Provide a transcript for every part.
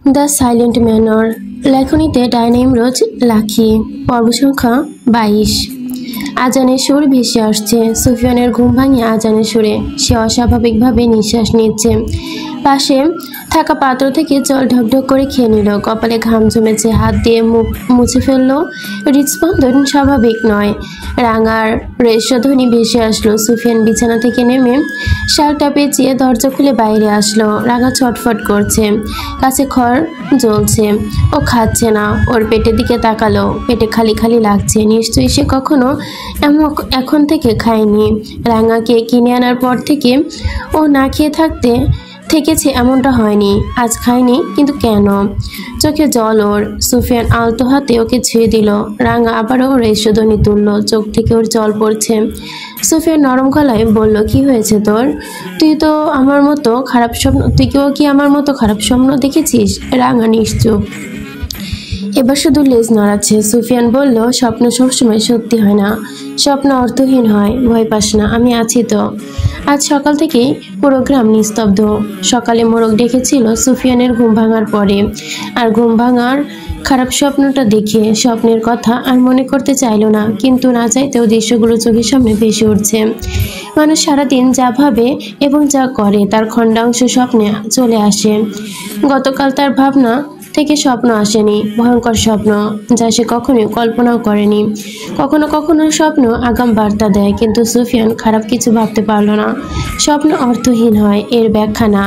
The silent manor, লেখনীতে Diana Imroz Lakhi, পর্ব সংখ্যা 22। আজানের সুর ভেসে আসছে। সুফিয়ানের ঘুম ভাঙিয়ে আজানের সুরে সে অস্বাভাবিকভাবে নিঃশ্বাস নিচ্ছে। পাশে থাকা পাত্র থেকে জল ঢকঢক করে খেয়ে নিল। কপালে ঘাম জমেছে, হাত দিয়ে মুখ মুছে ফেলল। হৃদস্পন্দন স্বাভাবিক নয়। রাঙার রেশধ্বনি ভেসে আসলো। সুফিয়ান বিছানা থেকে নেমে শালটা পেঁচিয়ে দরজা খুলে বাইরে আসলো। রাঙা ছটফট করছে, কাছে খড় জ্বলছে। ও খাচ্ছে না। ওর পেটের দিকে তাকালো। পেটে খালি খালি লাগছে। নিশ্চয়ই সে কখনো এখন থেকে খায়নি। রাঙাকে কিনে আনার পর থেকে ও না খেয়ে থেকেছে এমনটা হয়নি। আজ খায়নি, কিন্তু কেন? চোখে জল ওর। সুফিয়ান আলতো হাতে ওকে ছুঁয়ে দিল। রাঙা আবারও রেশধ্বনি তুলল। চোখ থেকে ওর জল পড়ছে। সুফিয়ান নরম গলায় বলল, কি হয়েছে তোর? তুই কি আমার মতো খারাপ স্বপ্ন দেখেছিস? রাঙা নিশ্চুপ। এবার শুধু লেজ নাড়াচ্ছে। সুফিয়ান বলল, স্বপ্ন সবসময় সত্যি হয় না, স্বপ্ন অর্থহীন হয়। ভয় পাস না, আমি আছি তো। আজ সকাল থেকেই পুরো গ্রাম নিস্তব্ধ। সকালে মোরগ ডেকেছিল সুফিয়ানের ঘুম ভাঙার পরে, আর ঘুম ভাঙার খারাপ স্বপ্নটা দেখে স্বপ্নের কথা আর মনে করতে চাইল না, কিন্তু না চাইতেও দৃশ্যগুলো চোখের সামনে ভেসে উঠছে। মানুষ সারাদিন যা ভাবে এবং যা করে তার খণ্ডাংশ স্বপ্নে চলে আসে। গতকাল তার ভাবনা থেকে স্বপ্ন আসেনি, ভয়ঙ্কর স্বপ্ন যা সে কখনোই কল্পনাও করেনি। কখনো কখনো স্বপ্ন আগাম বার্তা দেয়, কিন্তু সুফিয়ান খারাপ কিছু ভাবতে পারল না। স্বপ্ন অর্থহীন হয়, এর ব্যাখ্যা না।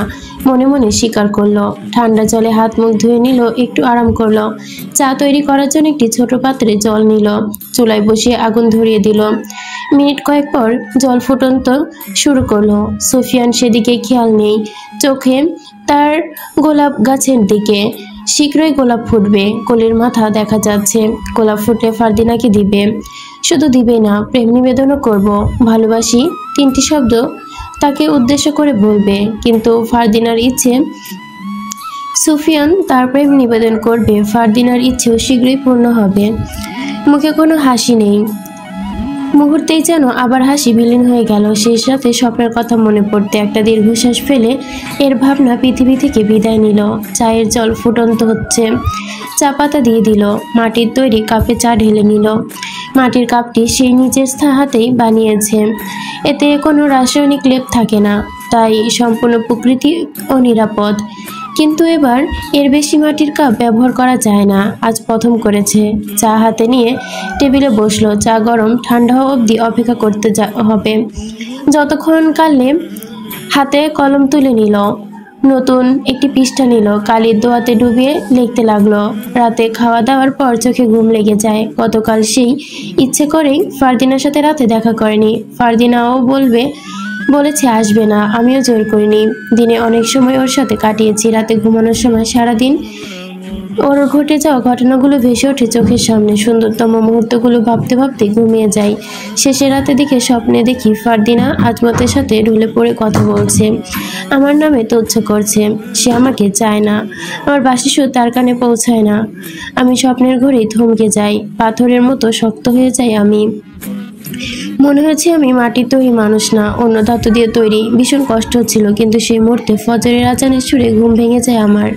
মনে মনে স্বীকার করলো। ঠান্ডা জলে হাত মুখ ধুয়ে নিল, একটু আরাম করলো। চা তৈরি করার জন্য একটি ছোট পাত্রে জল নিল। চুলায় বসিয়ে আগুন ধরিয়ে দিল। মিনিট কয়েক পর জল ফুটন্ত শুরু করলো। সুফিয়ান সেদিকে খেয়াল নেই। চোখে তার গোলাপ গাছের দিকে। শীঘ্রই গোলাপ ফুটবে। কলির মাথা দেখা যাচ্ছে। গোলাপ ফুটে ফারদিনাকে দিবে। শুধু দিবে না, প্রেম নিবেদনও করব। ভালোবাসি 3টি শব্দ তাকে উদ্দেশ্য করে বলবে। কিন্তু ফারদিনার ইচ্ছে, সুফিয়ান তার প্রেম নিবেদন করবে। ফারদিনার ইচ্ছেও শীঘ্রই পূর্ণ হবে। মুখে কোনো হাসি নেই। মুহূর্তেই যেন আবার হাসি বিলীন হয়ে গেল। শেষ রাতে স্বপ্নের কথা মনে পড়তে একটা দীর্ঘশ্বাস ফেলে এর ভাবনা পৃথিবী থেকে বিদায় নিল। চায়ের জল ফুটন্ত হচ্ছে। চা পাতা দিয়ে দিল। মাটির তৈরি কাপে চা ঢেলে নিল। মাটির কাপটি সেই নিজের হাতেই বানিয়েছে। এতে কোনো রাসায়নিক লেপ থাকে না, তাই সম্পূর্ণ প্রকৃতি ও নিরাপদ। কিন্তু এবার এর বেশি মাটির কাপ ব্যবহার করা যায় না। আজ প্রথম করেছে। চা হাতে নিয়ে টেবিলে বসলো। চা গরম ঠান্ডা হওয়া অবধি অপেক্ষা করতে হবে। যতক্ষণ কালে হাতে কলম তুলে নিল। নতুন একটি পৃষ্ঠা নিল। কালির দোয়াতে ডুবিয়ে লিখতে লাগলো। রাতে খাওয়া দাওয়ার পর চোখে ঘুম লেগে যায়। গতকাল সেই ইচ্ছে করেই ফারদিনার সাথে রাতে দেখা করেনি। ফারদিনাও বলেছে আসবে না, আমিও জোর করিনি। দিনে অনেক সময় ওর সাথে কাটিয়েছি। রাতে ঘুমানোর সময় সারাদিন ওর ঘটে যাওয়া ঘটনাগুলো ভেসে ওঠে চোখের সামনে। সুন্দরতম মুহূর্তগুলো ভাবতে ভাবতে ঘুমিয়ে যাই। শেষের রাতে দিকে স্বপ্নে দেখি ফারদিনা আজমতের সাথে ঢলে পড়ে কথা বলছে। আমার নামে তুচ্ছ করছে। সে আমাকে চায় না। আমার বাঁশি সুর তার কানে পৌঁছায় না। আমি স্বপ্নের ঘরেই থমকে যাই। পাথরের মতো শক্ত হয়ে যাই আমি। মনে হয়েছে আমি মাটির তৈরি মানুষ না, অন্য ধাতু দিয়ে তৈরি। ভীষণ কষ্ট হচ্ছিল, কিন্তু সেই মুহূর্তে ফজরের আজানের সুরে ঘুম ভেঙে যায় আমার।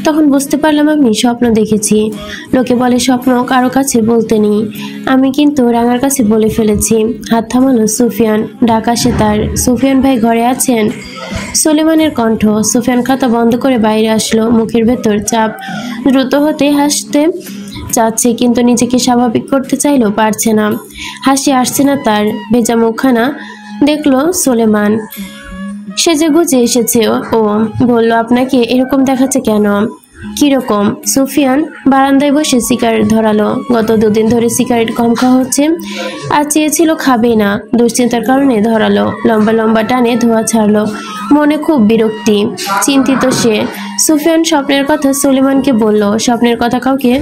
তখন বুঝতে পারলাম আমি স্বপ্ন দেখেছি। লোকে বলে স্বপ্ন কারো কাছে বলতে নেই, আমি কিন্তু রাঙার কাছে বলে ফেলেছি। হাত থামালো সুফিয়ান। ডাক আসে তার। সুফিয়ান ভাই ঘরে আছেন? সুলেমানের কণ্ঠ। সুফিয়ান খাতা বন্ধ করে বাইরে আসলো। মুখের ভেতর চাপ দ্রুত হতে হাসতে চাচ্ছে, কিন্তু নিজেকে স্বাভাবিক করতে চাইলেও পারছে না। হাসি আসছে না তার। ভেজা মুখখানা দেখলো সুলেমান। সেজে গুজে এসেছে ও। বলল, আপনাকে এরকম দেখাচ্ছে কেন? কিরকম? সুফিয়ান বারান্দায় বসে সিগারেট ধরালো। গত 2 দিন ধরে সিগারেট কম খাওয়া হচ্ছে। আর চেয়েছিল, খাবে না। দুশ্চিন্তার কারণে ধরালো। লম্বা লম্বা টানে ধোঁয়া ছাড়লো। মনে খুব বিরক্তি, চিন্তিত সে। সুফিয়ান স্বপ্নের কথা সুলেমানকে বলল। স্বপ্নের কথা কাউকে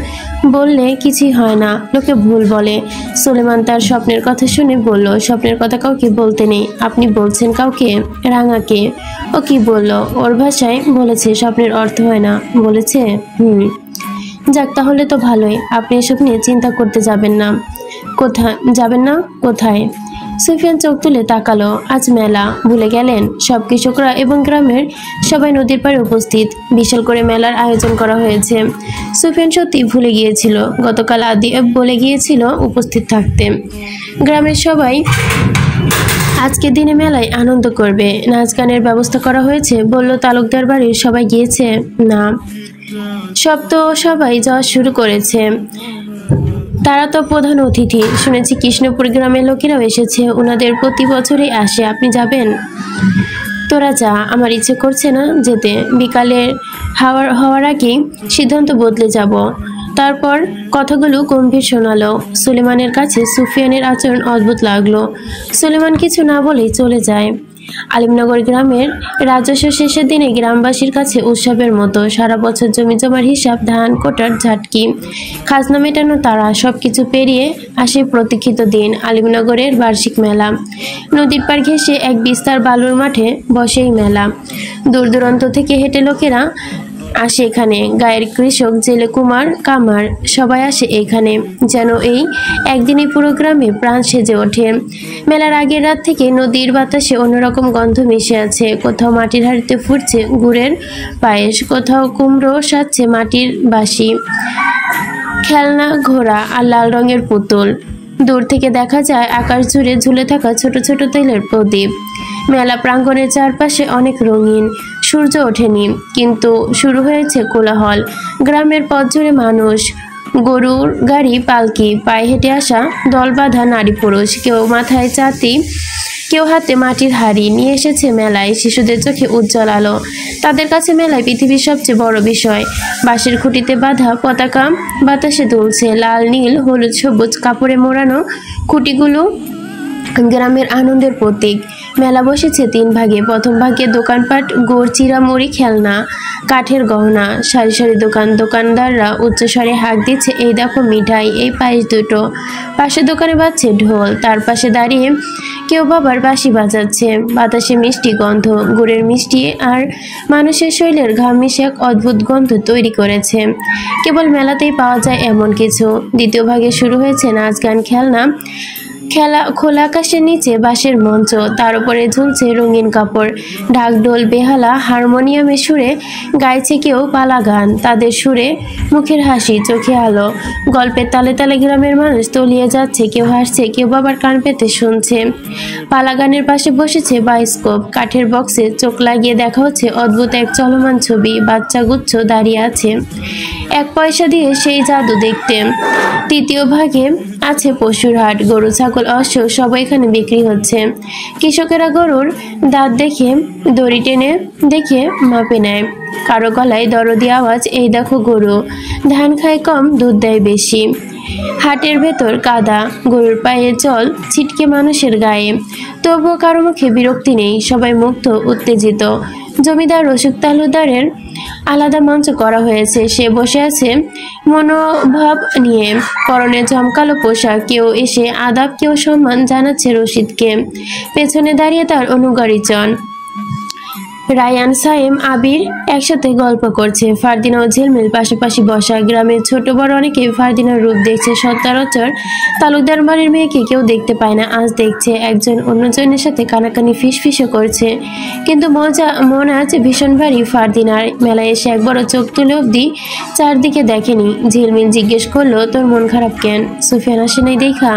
বললে কিছুই হয় না, লোকে ভুল বলে। সুলেমান তার স্বপ্নের কথা শুনে বলল, স্বপ্নের কথা কাউকে বলতে নেই। আপনি বলছেন কাউকে? রাঙাকে। ও কি বলল? ওর ভাষায় বলেছে স্বপ্নের অর্থ হয় না। বলেছে? যাক, তাহলে তো ভালোই। আপনি এসব নিয়ে চিন্তা করতে যাবেন না। কোথায় যাবেন না? কোথায়? সুফিয়ান চোখ তুলে তাকালো। আজ মেলা, ভুলে গেলেন? সব কৃষকরা এবং গ্রামের সবাই নদীর পাড়ে উপস্থিত। বিশাল করে মেলার আয়োজন করা হয়েছে। সুফিয়ান সত্যি ভুলে গিয়েছিল। গতকাল আদি বলে গিয়েছিল উপস্থিত থাকতে। গ্রামের সবাই আজকের দিনে মেলায় আনন্দ করবে। নাচ গানের ব্যবস্থা করা হয়েছে বলল। তালুকদার বাড়ির সবাই গিয়েছে? না, সবাই যাওয়া শুরু করেছে। তারা তো প্রধান অতিথি। শুনেছি কৃষ্ণপুর গ্রামের লোকেরাও এসেছে। ওনাদের প্রতি বছরই আসে। আপনি যাবেন? তোরা যা, আমার ইচ্ছে করছে না যেতে। বিকালের হওয়ার আগেই সিদ্ধান্ত বদলে যাব। তারপর কথাগুলো গম্ভীর শোনালো। সুলেমানের কাছে সুফিয়ানের আচরণ অদ্ভুত লাগলো। সুলেমান কিছু না বলেই চলে যায়। আলিমনগর গ্রামের রাজস্ব শেষের দিনে গ্রামবাসীর কাছে উৎসবের মতো। সারা বছর জমি জমার হিসাব, ধান কোটার ঝাটকি, খাজনা মেটানো, তারা সবকিছু পেরিয়ে আসে প্রতীক্ষিত দিন, আলিমনগরের বার্ষিক মেলা। নদীর পাড় ঘেঁষে এক বিস্তার বালুর মাঠে বসে এই মেলা। দূর দূরান্ত থেকে হেঁটে লোকেরা আসে এখানে। গায়ের কৃষক, জেলে, কুমার, কামার সবাই আসে এখানে। যেন এই একদিনই পুরো গ্রামে প্রাণ সেজে ওঠে। মেলার আগের রাত থেকে নদীর বাতাসে অন্যরকম গন্ধ মিশে আছে। কোথাও মাটির হাঁড়িতে ফুটছে গুড়ের পায়েস, কোথাও কুমড়ো সাজছে মাটির বাঁশি, খেলনা ঘোড়া আর লাল রঙের পুতুল। দূর থেকে দেখা যায় আকাশ জুড়ে ঝুলে থাকা ছোট ছোট তেলের প্রদীপ। মেলা প্রাঙ্গণের চারপাশে অনেক রঙিন। সূর্য ওঠেনি, কিন্তু শুরু হয়েছে কোলাহল। গ্রামের পথ জুড়ে মানুষ, গরুর গাড়ি, পালকি, পায়ে হেঁটে আসা দল বাঁধা নারী পুরুষ। কেউ মাথায় চাতি, কেউ হাতে মাটির হাড়ি নিয়ে এসেছে মেলায়। শিশুদের চোখে উজ্জ্বল আলো। তাদের কাছে মেলায় পৃথিবীর সবচেয়ে বড় বিষয়। বাঁশের খুঁটিতে বাঁধা পতাকা বাতাসে দুলছে। লাল, নীল, হলুদ, সবুজ কাপড়ে মোড়ানো খুঁটিগুলো গ্রামের আনন্দের প্রতীক। মেলা বসেছে তিন ভাগে। প্রথম ভাগে দোকানপাট, গুড়, চিরা, মুড়ি, খেলনা, কাঠের গহনা। সারি সারি দোকান। দোকানদাররা উচ্চস্বরে হাঁক দিচ্ছে, এই দেখো মিঠাই, এই পায়েস দুটো। পাশের দোকানে বাজছে ঢোল। তার পাশে দাঁড়িয়ে কেউ বাবার বাঁশি বাজাচ্ছে। বাতাসে মিষ্টি গন্ধ, গুড়ের মিষ্টি আর মানুষের শরীরের ঘাম মিশে এক অদ্ভুত গন্ধ তৈরি করেছে। কেবল মেলাতেই পাওয়া যায় এমন কিছু। দ্বিতীয় ভাগে শুরু হয়েছে নাচ, গান, খোলা আকাশের নিচে বাঁশের মঞ্চ, তার উপরে ঝুলছে রঙিন কাপড়। ঢাক, ঢোল, বেহালা, হারমোনিয়ামের সুরে গাইছে কেউ পালা গান। তাদের সুরে মুখের হাসি, চোখে আলো। গল্পের তালে তালে গ্রামের মানুষ তলিয়ে যাচ্ছে। কেউ হাসছে, কেউ বাবার কান পেতে শুনছে। পালা গানের পাশে বসেছে বায়োস্কোপ। কাঠের বক্সে চোখ লাগিয়ে দেখা হচ্ছে অদ্ভুত এক চলমান ছবি। বাচ্চা গুচ্ছ দাঁড়িয়ে আছে 1 পয়সা দিয়ে সেই জাদু দেখতে। তৃতীয় ভাগে আছে পশুর হাট। গরু, ছাগল, অশ্ব সব এখানে বিক্রি হচ্ছে। কৃষকেরা গরুর দাঁত দেখে, দড়ি টেনে দেখে মাপে নেয়। কারো গলায় দরদি আওয়াজ, এই দেখো গরু, ধান খায় কম, দুধ দেয় বেশি। হাটের ভেতর কাদা, গরুর পায়ে জল ছিটকে মানুষের গায়ে। তবুও কারো মুখে বিরক্তি নেই, সবাই মুগ্ধ, উত্তেজিত। জমিদার রসিক তালুকদারের আলাদা মঞ্চ করা হয়েছে। সে বসে আছে মনোভাব নিয়ে, পরনে জমকালো পোশাক। কেউ এসে আদাব, কেউ সম্মান জানাচ্ছে রশিদকে। পেছনে দাঁড়িয়ে তার অনুগারীজন। রায়ান, সাইম, আবির একসাথে গল্প করছে। ফারদিনা ও ঝিলমিল পাশাপাশি বসা। গ্রামের ছোট বড় অনেকে ফারদিনার রূপ দেখছে। সচরাচর তালুকদার বাড়ির মেয়েকে কেউ দেখতে পায় না, আজ দেখছে। একজন অন্যজনের সাথে কানাকানি ফিসফিসও করছে। কিন্তু মন আজ ভীষণ ভারী ফারদিনার। মেলায় এসে একবারও চোখ তুলে অবধি চারদিকে দেখেনি। ঝিলমিল জিজ্ঞেস করলো, তোর মন খারাপ কেন? সুফিয়ান আসে নাই দেখা?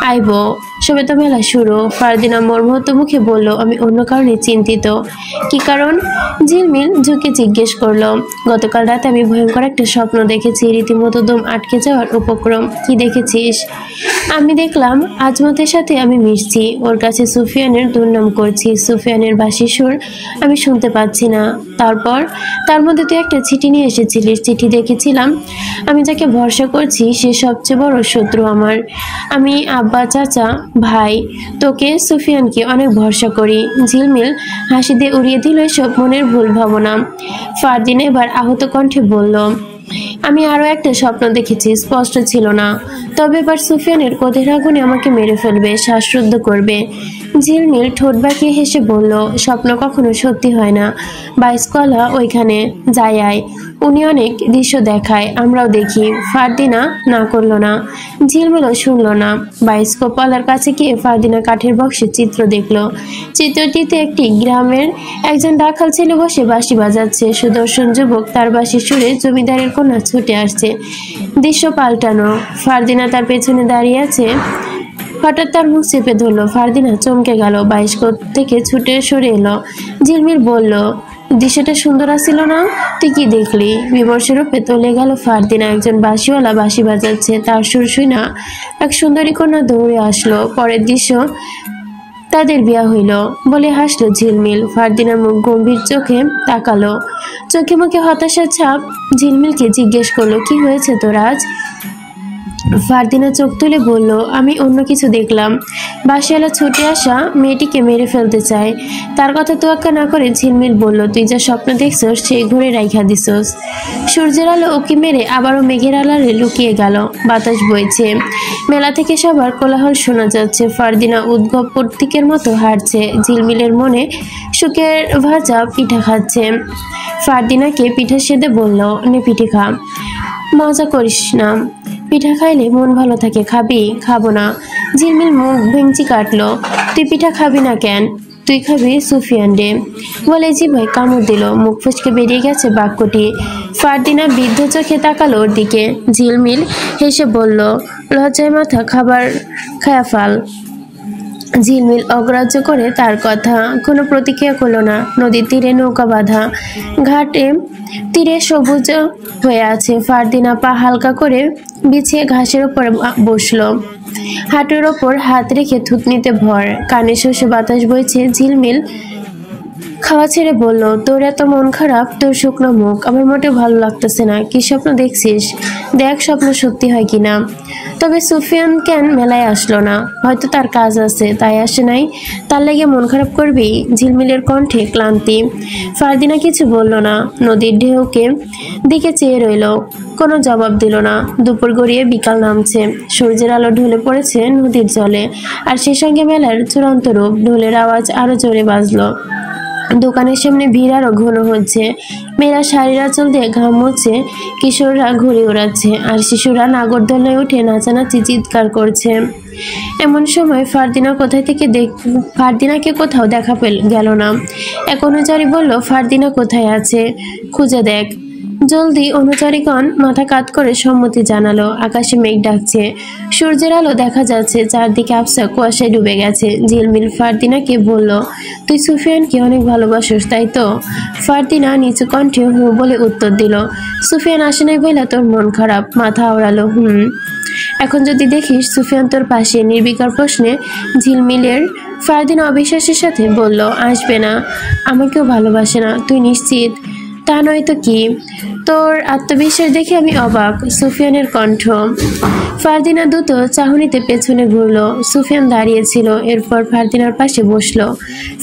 আইব, সবে তো মেলা শুরু। ফারদিনা মর্মাহত মুখে বলল, আমি অন্য কারণে চিন্তিত। কি কারণ? ঝিলমিল ঝুঁকে জিজ্ঞেস করলো। গতকাল রাতে আমি ভয়ঙ্কর একটা স্বপ্ন দেখেছি, রীতিমতো দম আটকে যাওয়ার উপক্রম। কি দেখেছিস? আমি দেখলাম আজমতের সাথে আমি মিশছি, ওর কাছে সুফিয়ানের দুর্নাম করছি। সুফিয়ানের বাঁশির সুর আমি শুনতে পাচ্ছি না। তারপর তার মধ্যে তুই একটা চিঠি নিয়ে এসেছিলিস। চিঠি দেখেছিলাম। আমি যাকে ভরসা করছি সে সবচেয়ে বড় শত্রু আমার। আমি, আব্বা, চাচা, ভাই, তোকে, সুফিয়ানকে অনেক ভরসা করি। ঝিলমিল হাসি দিয়ে উড়িয়ে দিল এসব মনের ভুল ভাবনা। ফারদিন এবার আহত কণ্ঠে বলল, আমি আরো একটা স্বপ্ন দেখেছি, স্পষ্ট ছিল না। তবে এবার সুফিয়ানের ক্রোধের আগুনে আমাকে মেরে ফেলবে, শ্বাসরুদ্ধ করবে। ঝিলমিল ঠোঁট বাঁকিয়ে হেসে বলল, স্বপ্ন কখনো সত্যি হয় না। বাইসকলা ওইখানে যাই আয়, উনি অনেক দৃশ্য দেখায়, আমরাও দেখি। ফারদিনা না করলো না, ঝিলমিলও শুনলো না। বাইস্কোপওয়ালার কাছে গিয়ে ফারদিনা কাঠের বক্সে চিত্র দেখলো। চিত্রটিতে একটি গ্রামের একজন রাখাল ছেলে বসে বাঁশি বাজাচ্ছে। সুদর্শন যুবক তার বাঁশি সুরে জমিদারের কন্যা ছুটে আসছে। দৃশ্য পাল্টানো, ফারদিনা তার পেছনে দাঁড়িয়ে আছে। হঠাৎ তার মুখ চেপে ধরলো। ফারদিনা চমকে গেল, বাইস্কোপ থেকে ছুটে সরে এলো। ঝিলমিল বলল, দৃশ্যটা সুন্দর আসছিল না? তুই কি দেখলি? বিমর্ষ রূপে তলে গেল ফারদিনা। একজন বাঁশিওয়ালা বাঁশি বাজাচ্ছে, তার সুর শুই না এক সুন্দরী কন্যা দৌড়ে আসলো। পরের দৃশ্য, তাদের বিয়া হইল বলে হাসলো ঝিলমিল। ফারদিনা মুখ গম্ভীর চোখে তাকালো, চোখে মুখে হতাশার ছাপ। ঝিলমিলকে জিজ্ঞেস করলো, কি হয়েছে তোর আজ? ফারদিনা চোখ তুলে বলল, আমি অন্য কিছু দেখলাম। বাঁশিওয়ালা ছুটে আসা মেয়েটিকে মেরে ফেলতে চায়। তার কথা তোয়াক্কা না করে ঝিলমিল বলল, তুই যা স্বপ্ন দেখছস সেই ঘুরে রাইখা দিছস। সূর্যের আলো উকি মেরে আবারও মেঘের আড়ালে লুকিয়ে গেল। বাতাস বইছে, মেলা থেকে সবার কোলাহল শোনা যাচ্ছে। ফারদিনা উদ্ভব প্রতীকের মতো হাঁটছে, ঝিলমিলের মনে সুখের ভাজা পিঠা খাচ্ছে। ফারদিনাকে পিঠা সেদে বলল, নে পিঠে খা, মজা করিস না, পিঠা খাইলে মন ভালো থাকে, খাবি? খাবো না। ঝিলমিল মুখ ভেঙচি কাটলো, তুই পিঠা খাবি না কেন? তুই খাবি সুফিয়ান রে বলে জিভায় কামড় দিল। মুখ ফসকে বেরিয়ে গেছে বাক্যটি। ফারদিনা বিদ্ধ চোখে তাকালো ওর দিকে। ঝিলমিল হেসে বলল, লজ্জায় মাথা খাবার খায়া ফাল। ঝিলমিল অগ্রাহ্য করে তার কথা, কোনো প্রতিক্রিয়া করলো না। নদীর তীরে নৌকা বাঁধা, ঘাটে তীরে সবুজ হয়ে আছে। ফারদিনা পা হালকা করে বিছিয়ে ঘাসের ওপর বসলো, হাঁটুর ওপর হাত রেখে থুতনিতে ভর, কানে শস্য বাতাস বইছে। ঝিলমিল খাওয়া ছেড়ে বলল, তোর এত মন খারাপ, তোর শুকনো মুখ, আমার মোটেও ভালো লাগতেছে না। কি স্বপ্ন দেখছিস? দেখ স্বপ্ন সত্যি হয় কিনা। তবে সুফিয়ান কেন মেলায় আসলো না? হয়তো তার কাজ আছে, তাই আসে নাই। তার লেগে মন খারাপ করবি? ঝিলমিলের কণ্ঠে ক্লান্তি। ফারদিনা কিছু বলল না, নদীর ঢেউকে দিকে চেয়ে রইল, কোনো জবাব দিল না। দুপুর গড়িয়ে বিকাল নামছে, সূর্যের আলো ঢলে পড়েছে নদীর জলে, আর সেই সঙ্গে মেলার চূড়ান্ত রূপ। ঢোলের আওয়াজ আরো জোরে বাজলো। দোকানের সামনে ভিড় আরো ঘন হচ্ছে। মেয়েরা শাড়ির আঁচল দিয়ে ঘাম মুছছে, কিশোররা ঘুরে ওড়াচ্ছে, আর শিশুরা নাগরদোলায় উঠে নাচানাচি চিৎকার করছে। এমন সময় ফারদিনাকে কোথাও দেখা গেল না। এক অনুচারী বলল, ফারদিনা কোথায় আছে, খুঁজে দেখ জলদি। অনুচারীগণ মাথা কাত করে সম্মতি জানালো। আকাশে মেঘ ডাকছে, সূর্যের আলো দেখা যাচ্ছে, চারদিকে আবছা কুয়াশায় ডুবে গেছে। ঝিলমিল ফারদিনাকে বলল, তুই সুফিয়ানকে অনেক ভালোবাসিস তাই তো? ফারদিনা নিচু কণ্ঠে হু বলে উত্তর দিল। সুফিয়ান আসে নাই বইলা তোর মন খারাপ? মাথা আওড়ালো। এখন যদি দেখিস সুফিয়ান তোর পাশে। নির্বিকার প্রশ্নে ঝিলমিলের ফারদিনা অবিশ্বাসের সাথে বলল, আসবে না, আমাকেও ভালোবাসে না। তুই নিশ্চিত? তা নয় তো কি, তোর আত্মবিশ্বাস দেখে আমি অবাক। সুফিয়ানের কণ্ঠ। ফারদিনা দ্রুত চাহনিতে পেছনে ঘুরলো। সুফিয়ান দাঁড়িয়েছিল, এরপর ফারদিনার পাশে বসলো।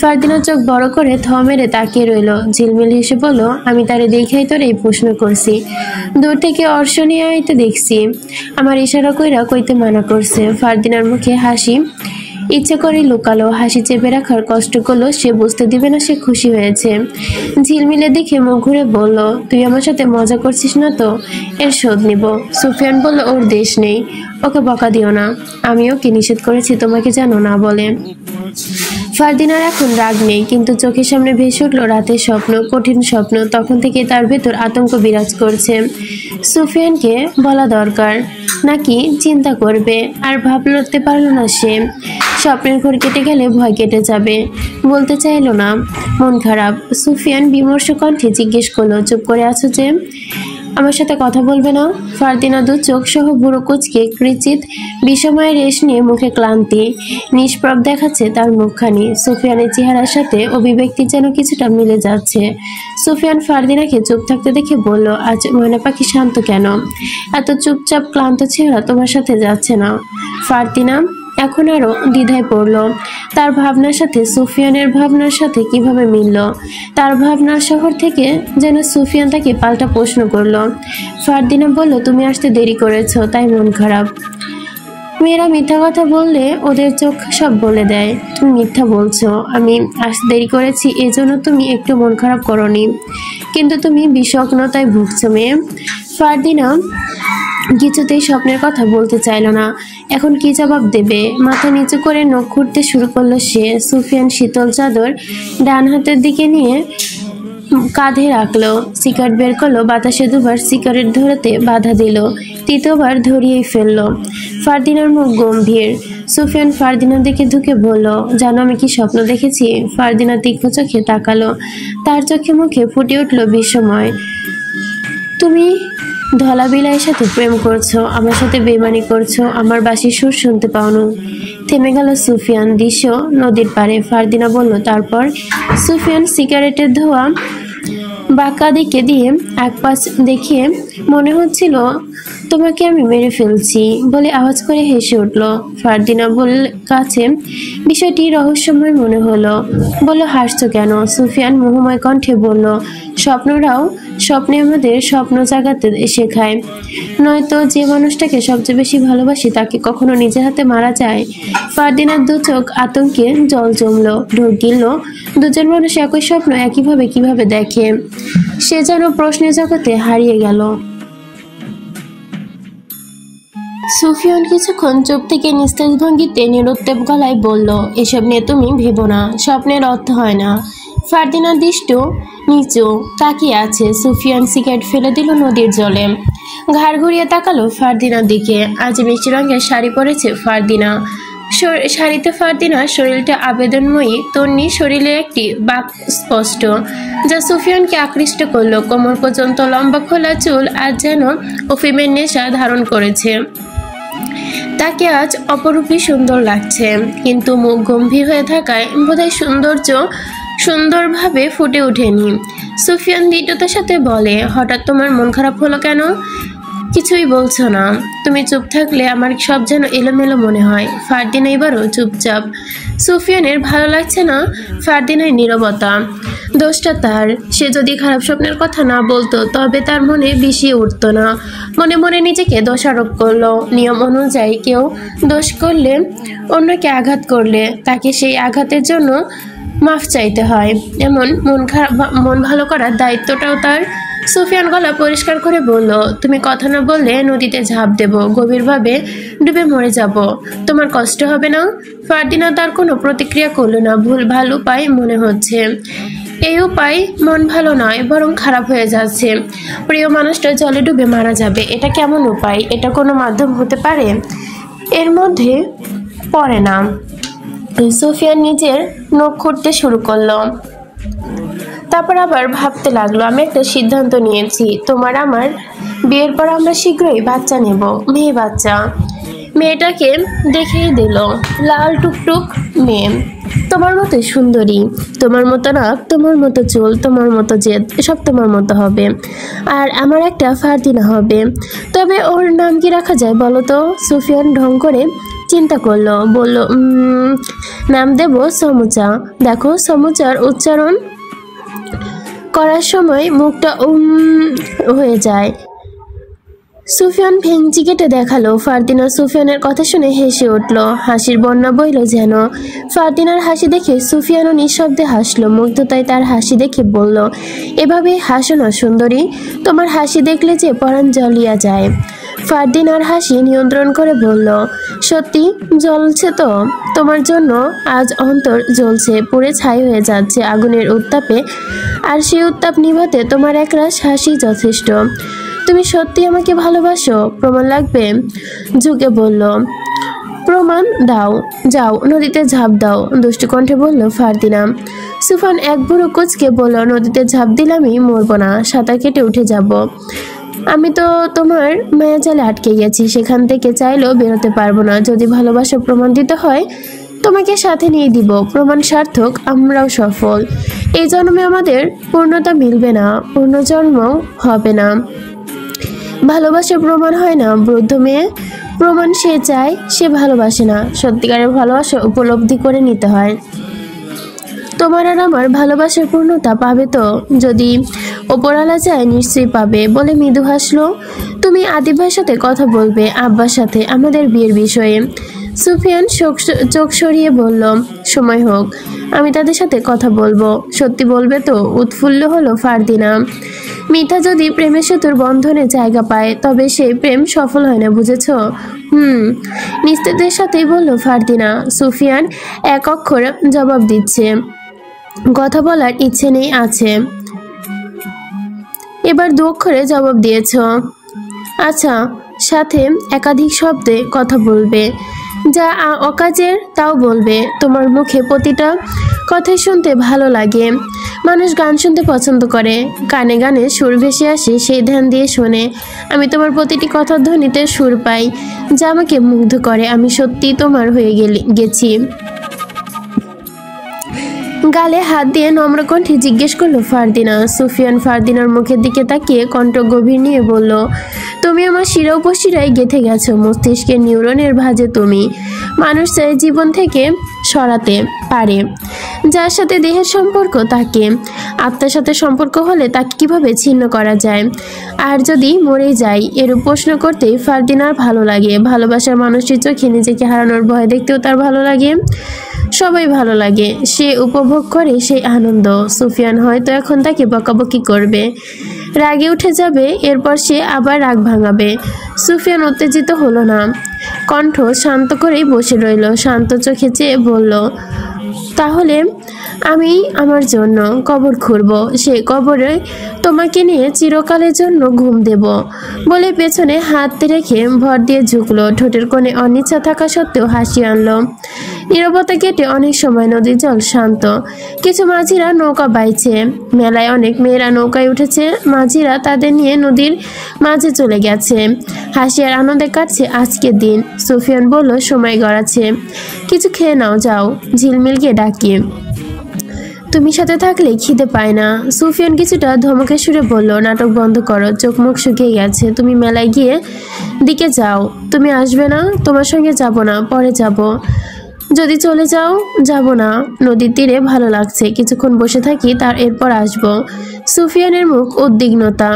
ফারদিনা চোখ বড় করে থ মেরে তাকিয়ে রইল। ঝিলমিল হেসে বলল, আমি তারে দেখাই তোর এই প্রশ্ন করছি, দূর থেকে অর্শ নিয়ে আইতে দেখছি, আমার ইশারা কইরা কইতে মানা করছে। ফারদিনার মুখে হাসি ইচ্ছে করে লুকালো, হাসি চেপে রাখার কষ্ট করলো। সে বুঝতে দিবে না সে খুশি হয়েছে। ঝিলমিলে দেখে মুখ ঘুরে বলল, তুই আমার সাথে মজা করছিস না তো? এর শোধ নিব। সুফিয়ান বলল, ওর দেশ নেই, ওকে বকা দিও না। আমি ওকে নিষেধ করেছি তোমাকে যেন না বলে। ফারদিনার এখন রাগ নেই, কিন্তু চোখের সামনে ভেসে উঠল রাতের স্বপ্ন, কঠিন স্বপ্ন। তখন থেকে তার ভেতর আতঙ্ক বিরাজ করছে। সুফিয়ানকে বলা দরকার নাকি চিন্তা করবে, আর ভাবতে পারল না সে। স্বপ্নের ঘর কেটে গেলে ভয় কেটে যাবে, বলতে চাইল না, মন খারাপ। সুফিয়ান বিমর্ষ কণ্ঠে জিজ্ঞেস করলো, চুপ করে আছো যে, আমার সাথে কথা বলবে না? ফারদিনা দু চোখ সহ বুড়ো কুচকে কৃচিত বিষময়ের রেশ নিয়ে মুখে ক্লান্তি। নিষ্প্রভ দেখাচ্ছে তার মুখখানি। সুফিয়ানের চেহারার সাথে অভিব্যক্তি যেন কিছুটা মিলে যাচ্ছে। সুফিয়ান ফারদিনাকে চুপ থাকতে দেখে বলল, আজ ময়না পাখি শান্ত কেন? এত চুপচাপ ক্লান্ত চেহারা তোমার সাথে যাচ্ছে না। ফারদিনা এখন আরো দ্বিধায় পড়ল। তার ভাবনার সাথে সুফিয়ানের ভাবনার সাথে কিভাবে মিলল? তার ভাবনার শহর থেকে যেন সুফিয়ান তাকে পাল্টা প্রশ্ন করলো। ফারদিনা বলল, তুমি আসতে দেরি করেছো তাই মন খারাপ। মেয়েরা মিথ্যা কথা বললে ওদের চোখ সব বলে দেয়। তুমি মিথ্যা বলছো, আমি আসতে দেরি করেছি এজন্য তুমি একটু মন খারাপ করনি, কিন্তু তুমি বিষগ্নতায় ভুগছো মেয়ে। ফারদিনা কিছুতেই স্বপ্নের কথা বলতে চাইল না। এখন কি জবাব দেবে? মাথা নিচু করে নখ খুঁড়তে শুরু করলো সে। সুফিয়ান শীতল চাদর ডান হাতের দিকে নিয়ে কাঁধে রাখলো, সিগারেট বের করলো, বাতাসে দুবার সিগারেট ধরাতে বাধা দিল, তৃতীয়বার ধরিয়েই ফেললো। ফারদিনার মুখ গম্ভীর। সুফিয়ান ফারদিনার দিকে ঢুকে বলল, জানো আমি কি স্বপ্ন দেখেছি? ফারদিনা তীক্ষ্ণ চোখে তাকালো, তার চোখে মুখে ফুটে উঠল বিস্ময়। তুমি ধলাবিলাইয়ের সাথে প্রেম করছো, আমার সাথে বেইমানি করছো, আমার বাঁশির সুর শুনতে পাওনি। থেমে গেল সুফিয়ান। দৃশ্য নদীর পাড়ে। ফারদিনা বলল, তারপর? সুফিয়ান সিগারেটের ধোঁয়া বাঁকা দিকে দিয়ে এক পাশ দেখিয়ে, মনে হচ্ছিল তোমাকে আমি মেরে ফেলছি বলে আওয়াজ করে হেসে উঠল। ফারদিনা কাছে বিষয়টি রহস্যময় মনে হলো। বলল, হাসছো কেন? সুফিয়ান মোহময় কণ্ঠে বলল, স্বপ্নরাও স্বপ্নে আমাদের স্বপ্ন জাগাতে শেখায়, নয়তো যে মানুষটাকে সবচেয়ে বেশি ভালোবাসি তাকে কখনো নিজের হাতে মারা যায়। ফারদিনার দু চোখ আতঙ্কে জল জমলো, ঢোক গিলল। দুজন মানুষ একই স্বপ্ন একইভাবে কিভাবে দেখে? সে যেন প্রশ্নের জগতে হারিয়ে গেল। সুফিয়ান কিছুক্ষণ চুপ থেকে নিস্তেজ ভঙ্গিতে নিরুত্তেপ গলায় বলল, এসব নিয়ে তুমি ভেবো না, স্বপ্নের অর্থ হয় না। ফারদিনার দৃষ্টি নিচু তাকিয়ে আছে। সুফিয়ান সিগারেট ফেলে দিল নদীর জলে, ঘাড় ঘুরিয়ে তাকালো ফারদিনার দিকে। আজ মিষ্টি রঙের শাড়ি পরেছে ফারদিনা। শাড়িতে ফারদিনার শরীরটা আবেদনময়ী, তন্নি শরীরে একটি বাক স্পষ্ট, যা সুফিয়ানকে আকৃষ্ট করলো। কোমর পর্যন্ত লম্বা খোলা চুল আজ যেন অফিমের নেশা ধারণ করেছে। তাকে আজ অপরূপী সুন্দর লাগছে, কিন্তু মুখ গম্ভীর হয়ে থাকায় বোধহয় সৌন্দর্য সুন্দরভাবে ফুটে ওঠেনি। সুফিয়ান দৃঢ়তার সাথে বলে, হঠাৎ তোমার মন খারাপ হলো কেন? কিছুই বলছো না। তুমি চুপ থাকলে আমার সব যেন এলোমেলো মনে হয়। ফারদিনা এবারও চুপচাপ। সুফিয়ানের ভালো লাগছে না ফারদিনার নীরবতা। দোষটা তার। সে যদি খারাপ স্বপ্নের কথা না বলতো তবে তার মনে বিষিয়ে উঠতো না। মনে মনে নিজেকে দোষারোপ করলো। নিয়ম অনুযায়ী কেউ দোষ করলে, অন্যকে আঘাত করলে তাকে সেই আঘাতের জন্য মাফ চাইতে হয়। এমন মন ভালো করার দায়িত্বটাও তার। সুফিয়ান গলা পরিষ্কার করে বলল, তুমি কথা না বললে নদীতে ঝাঁপ দেব, গভীরভাবে ডুবে মরে যাব। তোমার কষ্ট হবে না? ফারদিনা তার কোনো প্রতিক্রিয়া করলো না। ভুল ভালো উপায় মনে হচ্ছে। এই উপায় মন ভালো নয়, বরং খারাপ হয়ে যাচ্ছে। প্রিয় মানুষটা জলে ডুবে মারা যাবে, এটা কেমন উপায়? এটা কোনো মাধ্যম হতে পারে? এর মধ্যে পড়ে না। সুফিয়ান নিজের নখ খুঁড়তে শুরু করলো, তারপর আবার ভাবতে লাগলো, আমি একটা সিদ্ধান্ত নিয়েছি। তোমার আমার বিয়ের পর আমরা শীঘ্রই বাচ্চা নেব, মেয়ে বাচ্চা। মেয়েটাকে দেখেই দিল, লাল টুকটুক মেয়ে, তোমার মতো সুন্দরী, তোমার মতো নাক, তোমার মতো চুল, তোমার মতো জেদ, সব তোমার মতো হবে। আর আমার একটা ফারদিনা হবে। তবে ওর নাম কি রাখা যায় বলো তো? সুফিয়ান ঢং করে চিন্তা করলো, বলল, নাম দেব সমুচা। দেখো, সমুচার উচ্চারণ করার সময় মুখটা হয়ে যায়। সুফিয়ান ভেঙচি কেটে দেখালো। ফারদিনা সুফিয়ানের কথা শুনে হেসে উঠল, হাসির বন্যা বইল যেন। ফারদিনার হাসি দেখে সুফিয়ানও নিঃশব্দে হাসলো। মুগ্ধতায় তার হাসি দেখে বলল, এভাবে হাসো না সুন্দরী, তোমার হাসি দেখলে যে পরাণ জ্বলিয়া যায়। ফারদিনার হাসি নিয়ন্ত্রণ করে বলল, সত্যি জ্বলছে তো? তোমার জন্য আজ অন্তর জ্বলছে, পুড়ে ছাই হয়ে যাচ্ছে আগুনের উত্তাপে, আর সেই উত্তাপ নিভাতে তোমার একরাশ হাসি যথেষ্ট। তুমি সত্যি আমাকে ভালোবাসো? প্রমাণ লাগবে? ঝুঁকে বলল, প্রমাণ দাও, যাও নদীতে ঝাঁপ দাও, দুষ্টু কণ্ঠে বলল ফারদিনা। সুফান এক বুড়ো কুচকে বলল, নদীতে ঝাঁপ দিলামই মরবো না, সাঁতার কেটে উঠে যাব। আমি তো তোমার মায়াজালে আটকে গেছি, সেখান থেকে চাইলেও বেরোতে পারবো না। যদি ভালোবাসার প্রমাণ দিতে হয় তোমাকে সাথে নিয়ে দিব। প্রমাণ সার্থক, আমরাও সফল। এই জন্মে আমাদের পূর্ণতা মিলবে না, পূর্ণজন্মও হবে না। ভালোবাসার প্রমাণ হয় না বৃদ্ধ মেয়ে, প্রমাণ সে চায়, সে ভালোবাসে না। সত্যিকারের ভালোবাসা উপলব্ধি করে নিতে হয়। তোমার আর আমার ভালোবাসার পূর্ণতা পাবে তো যদি ওপরওয়ালা চায় নিশ্চয়ই পাবে বলে মৃদু হাসলো। তুমি আদিব ভাইয়ের সাথে কথা বলবে আব্বার সাথে আমাদের বিয়ের বিষয়ে। সুফিয়ান চোখ সরিয়ে বলল, সময় হোক, আমি তাদের সাথে কথা বলবো। সত্যি বলবে তো? উৎফুল্ল হলো ফারদিনা। মিথ্যা যদি প্রেমের সেতুর বন্ধনে জায়গা পায় তবে সেই প্রেম সফল হয় না, বুঝেছ? নিস্তেজের সাথেই বলল ফারদিনা। সুফিয়ান এক অক্ষর জবাব দিচ্ছে, কথা বলার ইচ্ছে নেই আছে। এবার দু অক্ষরে জবাব দিয়েছ। আচ্ছা, সাথে একাধিক শব্দে কথা বলবে, যা অকাজের তাও বলবে। তোমার মুখে প্রতিটা কথাই শুনতে ভালো লাগে। মানুষ গান শুনতে পছন্দ করে, কানে গানে সুর ভেসে আসে, সেই ধ্যান দিয়ে শোনে। আমি তোমার প্রতিটি কথার ধ্বনিতে সুর পাই, যা আমাকে মুগ্ধ করে। আমি সত্যি তোমার হয়ে গেছি। গালে হাত দিয়ে নম্র কণ্ঠে জিজ্ঞেস করলো ফারদিনা। সুফিয়ান ফারদিনার মুখের দিকে তাকিয়ে কণ্ঠ গভীর নিয়ে বলল, তুমি আমার শিরা উপশিরায় গেঁথে গেছো, মস্তিষ্কের নিউরনের ভাঁজে তুমি। মানুষ চাই জীবন থেকে সরাতে পারে যার সাথে দেহের সম্পর্ক তাকে। আত্মার সাথে সম্পর্ক হলে তাকে কিভাবে ছিন্ন করা যায়? আর যদি মরে যায়? এরূপ প্রশ্ন করতেই ফারদিনার ভালো লাগে। ভালোবাসার মানুষটির চোখে নিজেকে হারানোর ভয় দেখতেও তার ভালো লাগে। সবাই ভালো লাগে, সে উপভোগ করে সেই আনন্দ। সুফিয়ান হয়তো এখন তাকে বকাবকি করবে, রাগে উঠে যাবে, এরপর সে আবার রাগ ভাঙাবে। সুফিয়ান উত্তেজিত হলো না, কণ্ঠ শান্ত করেই বসে রইল। শান্ত চোখে চেয়ে বলল, তাহলে আমি আমার জন্য কবর খুঁড়ব, সে কবরে তোমাকে নিয়ে চিরকালের জন্য ঘুম দেব বলে পেছনে হাত রেখে ভর দিয়ে ঝুঁকলো। ঠোঁটের কোণে অনিচ্ছা থাকা সত্ত্বেও হাসি আনলো। নীরবতা কেটে অনেক সময় নদীর জল শান্ত। কিছু মাঝিরা নৌকা বাইছে, মেলায় অনেক মেয়েরা নৌকায় উঠেছে। মাঝিরা তাদের নিয়ে নদীর মাঝে চলে গেছে। হাসি আর আনন্দে কাটছে আজকের দিন। সুফিয়ান বলল, সময় গড়াচ্ছে, কিছু খেয়ে নাও, যাও। ঝিলমিলকে ডাকি, তুমি সাথে থাকলে খিদে পায় না। সুফিয়ান কিছুটা ধমকে সুরে বলল, নাটক বন্ধ করো, চোখ মুখ শুকিয়ে গেছে। তুমি মেলায় গিয়ে দিকে যাও। তুমি আসবে না? তোমার সঙ্গে যাব না, পরে যাব। যদি চলে যাও? যাব না, নদীর তীরে ভালো লাগছে, কিছুক্ষণ বসে থাকি, এরপর আসবো। সুফিয়ানের মুখ উদ্বিগ্নতা।